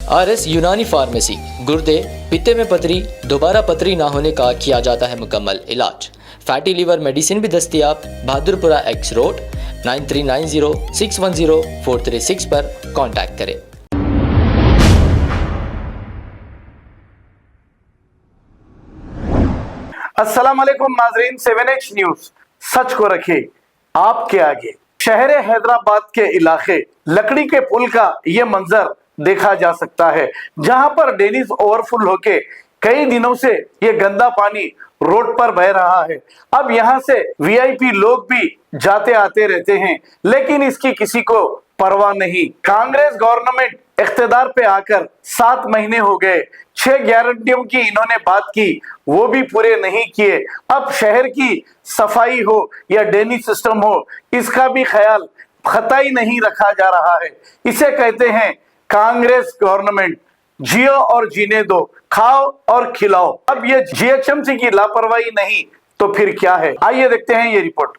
RS यूनानी pharmacy, गुर्दे, पित्ते में पथरी, दोबारा पथरी ना होने का किया जाता है मुकम्मल इलाज। फैटी लीवर मेडिसिन भी दस्तियाब। बहादुरपुरा X रोड 9390610436 पर कांटेक्ट करें। अस्सलाम वालेकुम नाजरीन, 7H न्यूज सच को रखे आपके आगे। शहर हैदराबाद के इलाके लकड़ी के पुल का ये मंजर देखा जा सकता है, जहां पर डेनिस ओवरफुल होके कई दिनों से ये गंदा पानी रोड पर बह रहा है। अब यहां से VIP लोग भी जाते आते रहते हैं, लेकिन इसकी किसी को परवाह नहीं। कांग्रेस गवर्नमेंट इख्तिदार पे आकर 7 महीने हो गए। 6 गारंटियों की इन्होंने बात की, वो भी पूरे नहीं किए। अब शहर की सफाई हो या ड्रेनेज सिस्टम हो, इसका भी ख्याल खताई नहीं रखा जा रहा है। इसे कहते हैं कांग्रेस गवर्नमेंट। जियो और जीने दो, खाओ और खिलाओ। अब ये GHMC की लापरवाही नहीं तो फिर क्या है? आइए देखते हैं ये रिपोर्ट।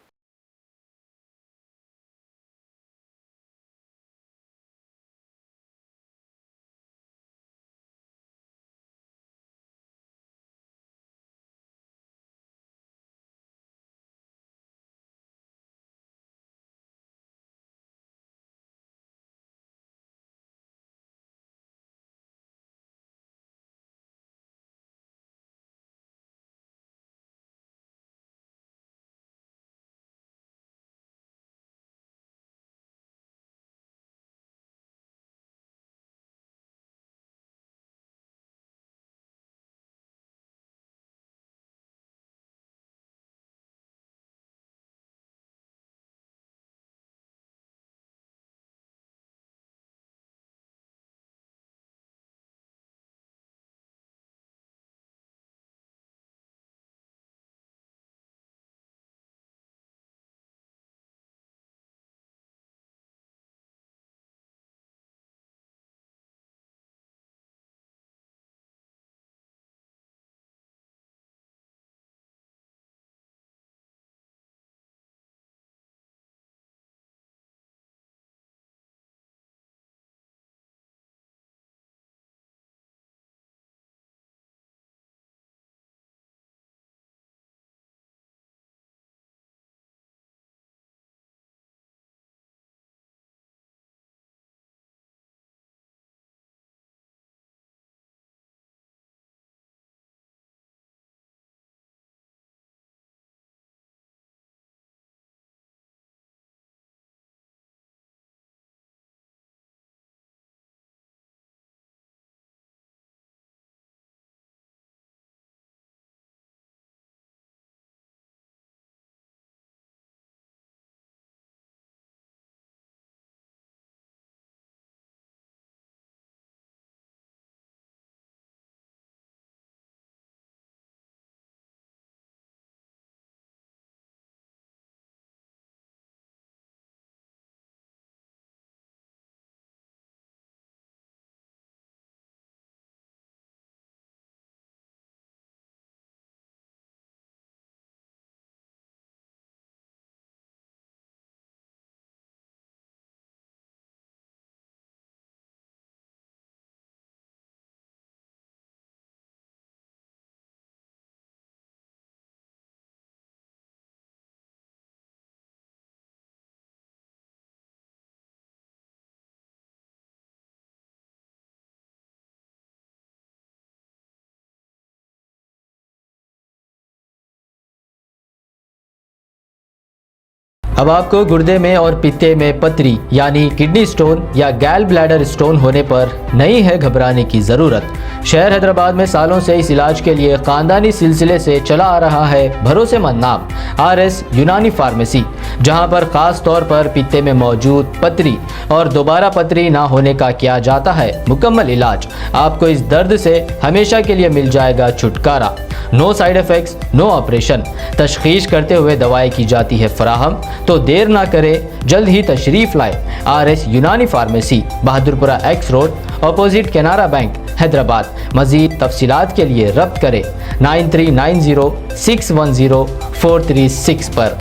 अब आपको गुर्दे में और पित्ते में पथरी यानी किडनी स्टोन या गैल ब्लैडर स्टोन होने पर नहीं है घबराने की ज़रूरत। शहर हैदराबाद में सालों से इस इलाज के लिए ख़ानदानी सिलसिले से चला आ रहा है भरोसेमंद नाम RS यूनानी फार्मेसी, जहां पर ख़ास तौर पर पित्ते में मौजूद पथरी और दोबारा पथरी ना होने का किया जाता है मुकम्मल इलाज। आपको इस दर्द से हमेशा के लिए मिल जाएगा छुटकारा। No side effects, no operation. तशखीस करते हुए दवाएं की जाती है फराहम। तो देर ना करें, जल्द ही तशरीफ लाए RS यूनानी pharmacy, Bahadurpura X road, opposite Canara bank, Hyderabad. मज़ीद तफसीलात के लिए रब्त करें 9390610436 पर।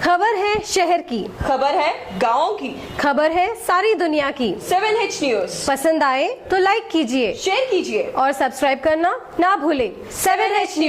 खबर है शहर की, खबर है गाँव की, खबर है सारी दुनिया की। 7H न्यूज पसंद आए तो लाइक कीजिए, शेयर कीजिए और सब्सक्राइब करना ना भूलें। 7H news.